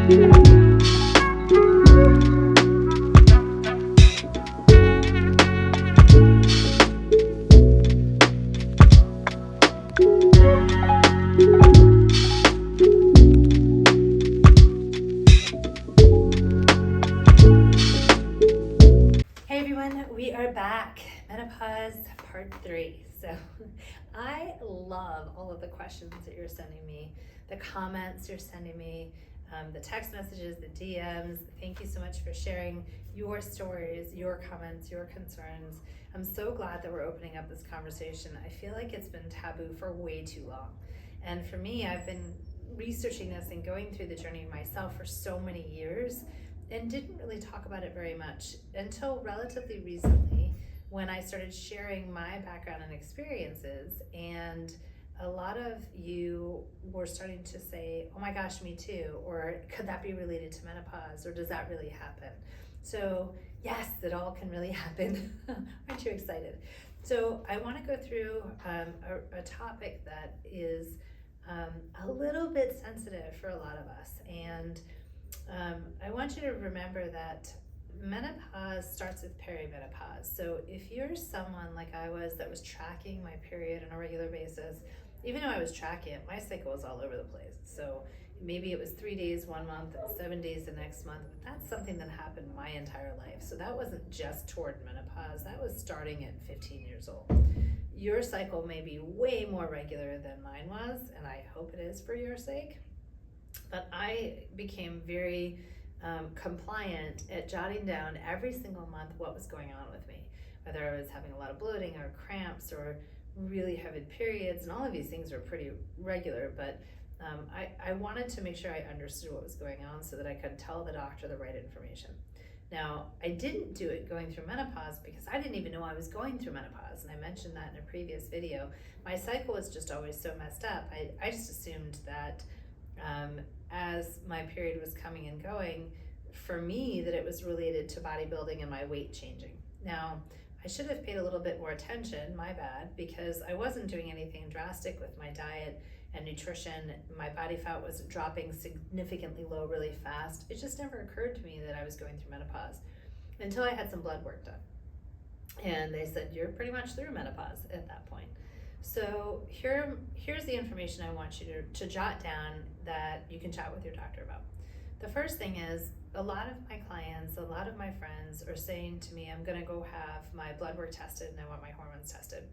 We are back, menopause part 3. So I love all of the questions that you're sending me, the comments you're sending me, the text messages, the DMs. Thank you so much for sharing your stories, your comments, your concerns. I'm so glad that we're opening up this conversation. I feel like it's been taboo for way too long. And for me, I've been researching this and going through the journey myself for so many years, and didn't really talk about it very much until relatively recently, when I started sharing my background and experiences. And a lot of you were starting to say, oh my gosh, me too, or could that be related to menopause, or does that really happen? So yes, it all can really happen. Aren't you excited? So I want to go through a topic that is a little bit sensitive for a lot of us. And I want you to remember that menopause starts with perimenopause. So if you're someone like I was that was tracking my period on a regular basis, even though I was tracking it, my cycle was all over the place. So maybe it was 3 days one month and 7 days the next month, but that's something that happened my entire life. So that wasn't just toward menopause, that was starting at 15 years old. Your cycle may be way more regular than mine was, and I hope it is for your sake. But I became very compliant at jotting down every single month what was going on with me, whether I was having a lot of bloating or cramps or really heavy periods, and all of these things were pretty regular, but I wanted to make sure I understood what was going on so that I could tell the doctor the right information. Now, I didn't do it going through menopause because I didn't even know I was going through menopause, and I mentioned that in a previous video. My cycle was just always so messed up. I just assumed that as my period was coming and going, for me, that it was related to bodybuilding and my weight changing. Now, I should have paid a little bit more attention, my bad, because I wasn't doing anything drastic with my diet and nutrition. My body fat was dropping significantly low really fast. It just never occurred to me that I was going through menopause until I had some blood work done. And they said, you're pretty much through menopause at that point. So here's the information I want you to jot down that you can chat with your doctor about. The first thing is, a lot of my clients, a lot of my friends are saying to me, I'm gonna go have my blood work tested and I want my hormones tested.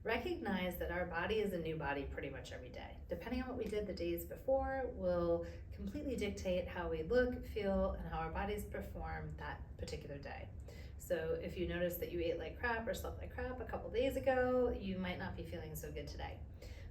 Recognize that our body is a new body pretty much every day. Depending on what we did the days before will completely dictate how we look, feel, and how our bodies perform that particular day. So if you notice that you ate like crap or slept like crap a couple days ago, you might not be feeling so good today.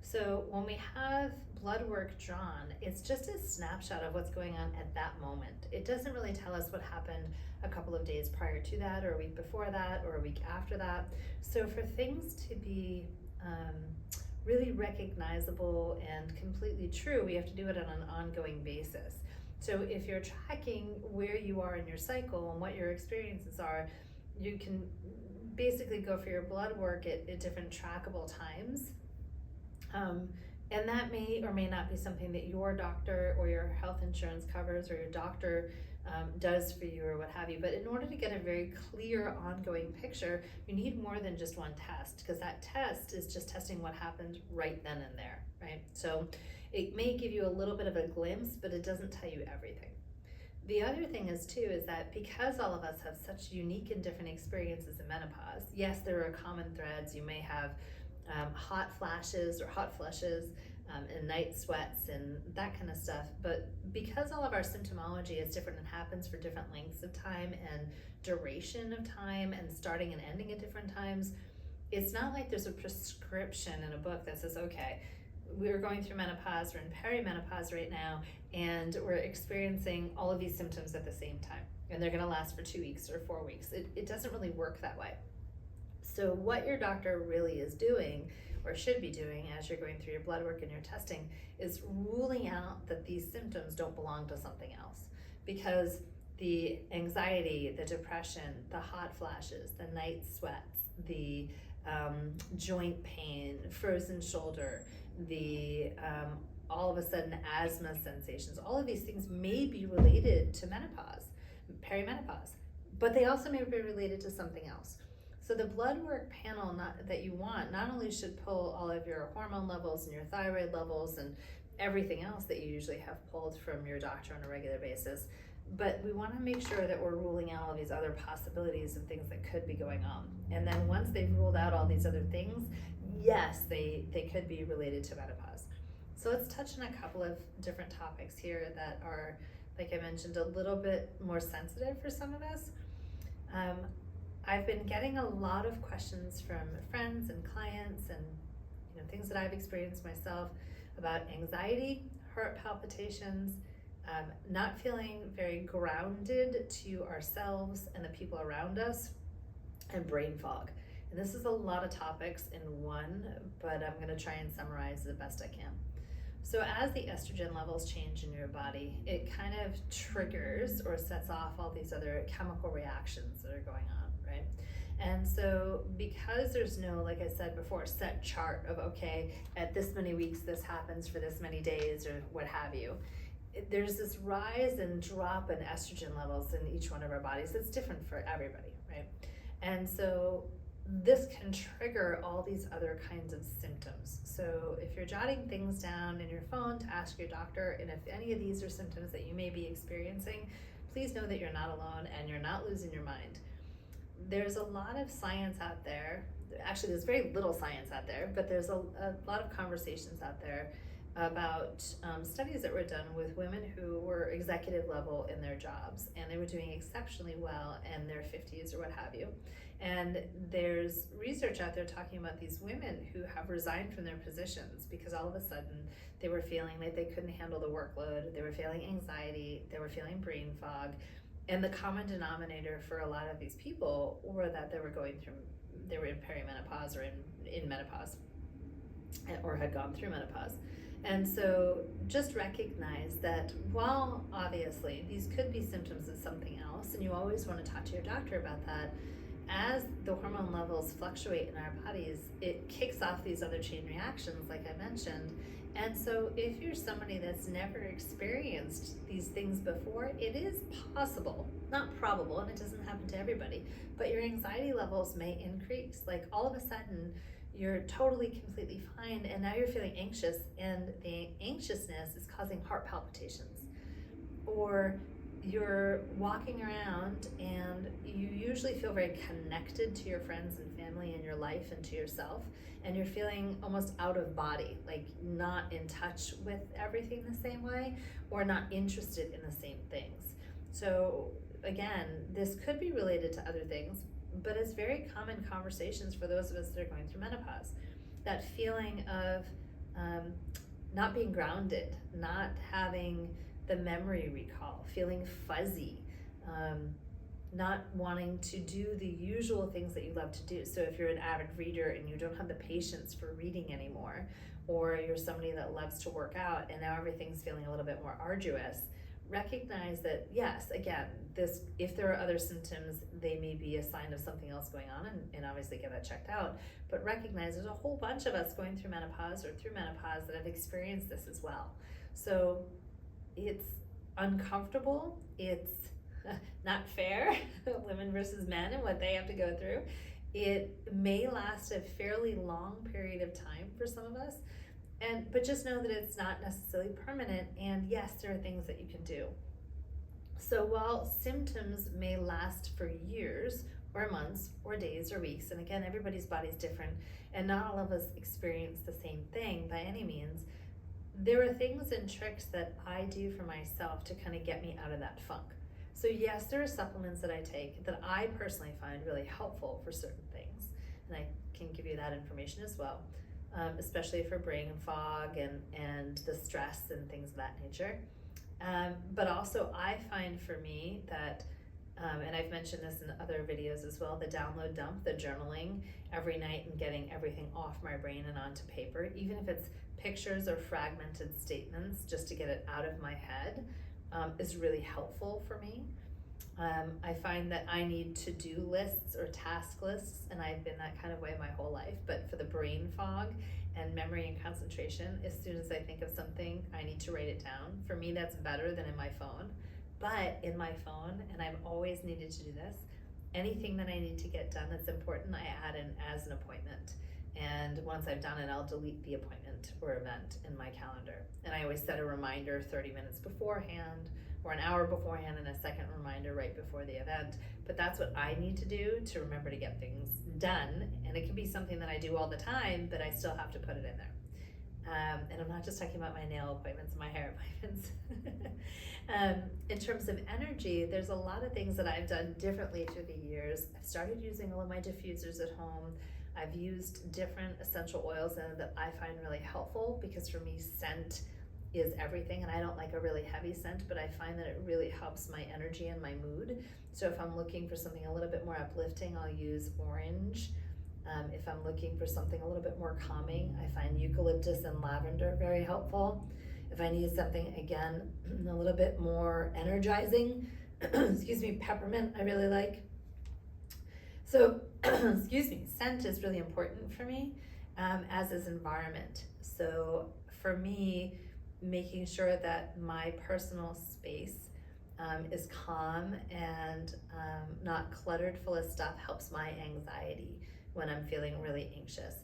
So when we have blood work drawn, it's just a snapshot of what's going on at that moment. It doesn't really tell us what happened a couple of days prior to that, or a week before that, or a week after that. So for things to be really recognizable and completely true, we have to do it on an ongoing basis. So if you're tracking where you are in your cycle and what your experiences are, you can basically go for your blood work at different trackable times. And that may or may not be something that your doctor or your health insurance covers, or your doctor does for you, or what have you. But in order to get a very clear ongoing picture, you need more than just one test, because that test is just testing what happened right then and there, right? So it may give you a little bit of a glimpse, but it doesn't tell you everything. The other thing is too, is that because all of us have such unique and different experiences in menopause, yes, there are common threads. You may have hot flashes or hot flushes and night sweats and that kind of stuff. But because all of our symptomology is different and happens for different lengths of time and duration of time and starting and ending at different times, it's not like there's a prescription in a book that says, okay, we're going through menopause, we're in perimenopause right now, and we're experiencing all of these symptoms at the same time, and they're gonna last for 2 weeks or 4 weeks. It doesn't really work that way. So what your doctor really is doing, or should be doing as you're going through your blood work and your testing, is ruling out that these symptoms don't belong to something else. Because the anxiety, the depression, the hot flashes, the night sweats, the joint pain, frozen shoulder, the all of a sudden asthma sensations. All of these things may be related to menopause, perimenopause, but they also may be related to something else. So the blood work panel that you want not only should pull all of your hormone levels and your thyroid levels and everything else that you usually have pulled from your doctor on a regular basis, but we want to make sure that we're ruling out all these other possibilities and things that could be going on. And then once they've ruled out all these other things, yes, they could be related to menopause. So let's touch on a couple of different topics here that are, like I mentioned, a little bit more sensitive for some of us. I've been getting a lot of questions from friends and clients and things that I've experienced myself about anxiety, heart palpitations, not feeling very grounded to ourselves and the people around us, and brain fog. And this is a lot of topics in one, but I'm going to try and summarize the best I can. So as the estrogen levels change in your body, it kind of triggers or sets off all these other chemical reactions that are going on, right? And so because there's no, like I said before, set chart of, okay, at this many weeks this happens for this many days or what have you, there's this rise and drop in estrogen levels in each one of our bodies. It's different for everybody, right? And so this can trigger all these other kinds of symptoms. So if you're jotting things down in your phone to ask your doctor, and if any of these are symptoms that you may be experiencing, please know that you're not alone and you're not losing your mind. There's a lot of science out there. Actually, there's very little science out there, but there's a lot of conversations out there about studies that were done with women who were executive level in their jobs, and they were doing exceptionally well in their 50s or what have you. And there's research out there talking about these women who have resigned from their positions because all of a sudden they were feeling like they couldn't handle the workload, they were feeling anxiety, they were feeling brain fog. And the common denominator for a lot of these people were that they were in perimenopause or in menopause, or had gone through menopause. And so just recognize that while obviously these could be symptoms of something else, and you always want to talk to your doctor about that, as the hormone levels fluctuate in our bodies, it kicks off these other chain reactions like I mentioned. And so if you're somebody that's never experienced these things before, it is possible, not probable, and it doesn't happen to everybody, but your anxiety levels may increase. Like all of a sudden, you're totally, completely fine, and now you're feeling anxious, and the anxiousness is causing heart palpitations. Or you're walking around and you usually feel very connected to your friends and family and your life and to yourself, and you're feeling almost out of body, like not in touch with everything the same way, or not interested in the same things. So again, this could be related to other things, but it's very common conversations for those of us that are going through menopause. That feeling of not being grounded, not having the memory recall, feeling fuzzy, not wanting to do the usual things that you love to do. So if you're an avid reader and you don't have the patience for reading anymore, or you're somebody that loves to work out and now everything's feeling a little bit more arduous, recognize that yes, again, this, if there are other symptoms, they may be a sign of something else going on, and obviously get that checked out, but recognize there's a whole bunch of us going through menopause or through menopause that have experienced this as well. So it's uncomfortable, it's not fair, women versus men and what they have to go through. It may last a fairly long period of time for some of us, but just know that it's not necessarily permanent, and yes, there are things that you can do. So while symptoms may last for years or months or days or weeks, and again, everybody's body's different and not all of us experience the same thing by any means, there are things and tricks that I do for myself to kind of get me out of that funk. So yes, there are supplements that I take that I personally find really helpful for certain things, and I can give you that information as well, especially for brain fog and the stress and things of that nature. But also I find for me that, and I've mentioned this in other videos as well, the download dump, the journaling every night and getting everything off my brain and onto paper, even if it's pictures or fragmented statements, just to get it out of my head, is really helpful for me. I find that I need to-do lists or task lists, and I've been that kind of way my whole life, but for the brain fog and memory and concentration, as soon as I think of something, I need to write it down. For me, that's better than in my phone. But in my phone, and I've always needed to do this, anything that I need to get done that's important, I add in as an appointment. And once I've done it, I'll delete the appointment or event in my calendar. And I always set a reminder 30 minutes beforehand, or an hour beforehand, and a second reminder right before the event. But that's what I need to do to remember to get things done. And it can be something that I do all the time, but I still have to put it in there. And I'm not just talking about my nail appointments and my hair appointments. In terms of energy, there's a lot of things that I've done differently through the years. I've started using all of my diffusers at home. I've used different essential oils that I find really helpful, because for me, scent is everything, and I don't like a really heavy scent, but I find that it really helps my energy and my mood. So if I'm looking for something a little bit more uplifting, I'll use orange. If I'm looking for something a little bit more calming, I find eucalyptus and lavender very helpful. If I need something, again, a little bit more energizing, excuse me, peppermint I really like. So, excuse me, scent is really important for me, as is environment. So for me, making sure that my personal space is calm and not cluttered full of stuff helps my anxiety when I'm feeling really anxious.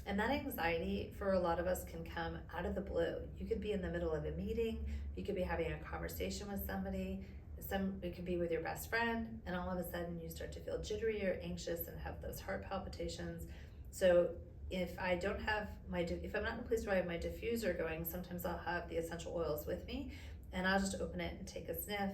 And that anxiety for a lot of us can come out of the blue. You could be in the middle of a meeting, you could be having a conversation with somebody, it could be with your best friend, and all of a sudden you start to feel jittery or anxious and have those heart palpitations. So if I'm not in a place where I have my diffuser going, sometimes I'll have the essential oils with me, and I'll just open it and take a sniff,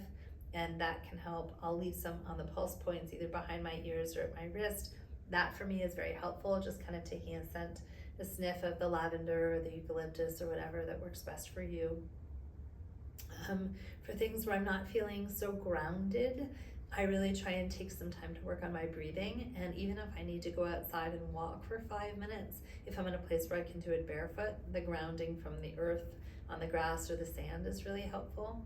and that can help. I'll leave some on the pulse points, either behind my ears or at my wrist. That for me is very helpful, just kind of taking a sniff of the lavender or the eucalyptus or whatever that works best for you. For things where I'm not feeling so grounded, I really try and take some time to work on my breathing. And even if I need to go outside and walk for 5 minutes, if I'm in a place where I can do it barefoot, the grounding from the earth on the grass or the sand is really helpful.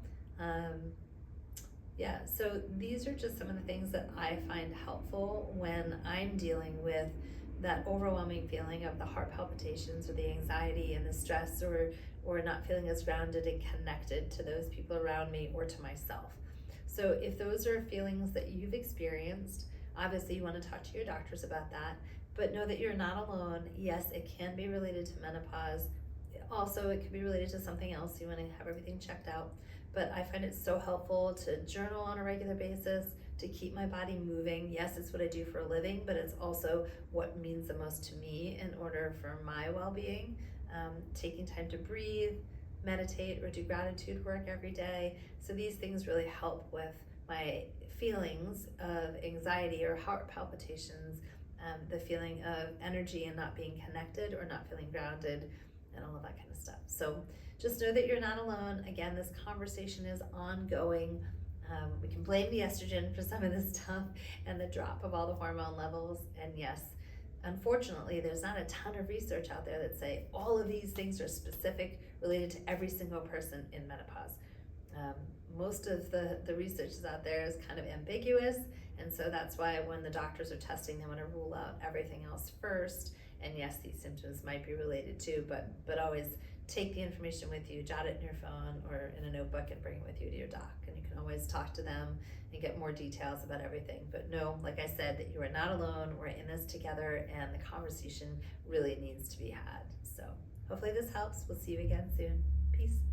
So these are just some of the things that I find helpful when I'm dealing with that overwhelming feeling of the heart palpitations or the anxiety and the stress, or not feeling as grounded and connected to those people around me or to myself. So if those are feelings that you've experienced, obviously you want to talk to your doctors about that, but know that you're not alone. Yes, it can be related to menopause. Also, it could be related to something else. You want to have everything checked out. But I find it so helpful to journal on a regular basis, to keep my body moving. Yes, it's what I do for a living, but it's also what means the most to me in order for my well-being. Taking time to breathe, meditate, or do gratitude work every day. So these things really help with my feelings of anxiety or heart palpitations, the feeling of energy and not being connected or not feeling grounded, and all of that kind of stuff. So just know that you're not alone. Again, this conversation is ongoing. We can blame the estrogen for some of this stuff and the drop of all the hormone levels. And yes, unfortunately, there's not a ton of research out there that say all of these things are specific related to every single person in menopause. Most of the research is out there is kind of ambiguous, and so that's why when the doctors are testing, they want to rule out everything else first. And yes, these symptoms might be related too, but always take the information with you, jot it in your phone or in a notebook, and bring it with you to your doc. And you can always talk to them and get more details about everything. But know, like I said, that you are not alone. We're in this together, and the conversation really needs to be had. So hopefully this helps. We'll see you again soon. Peace.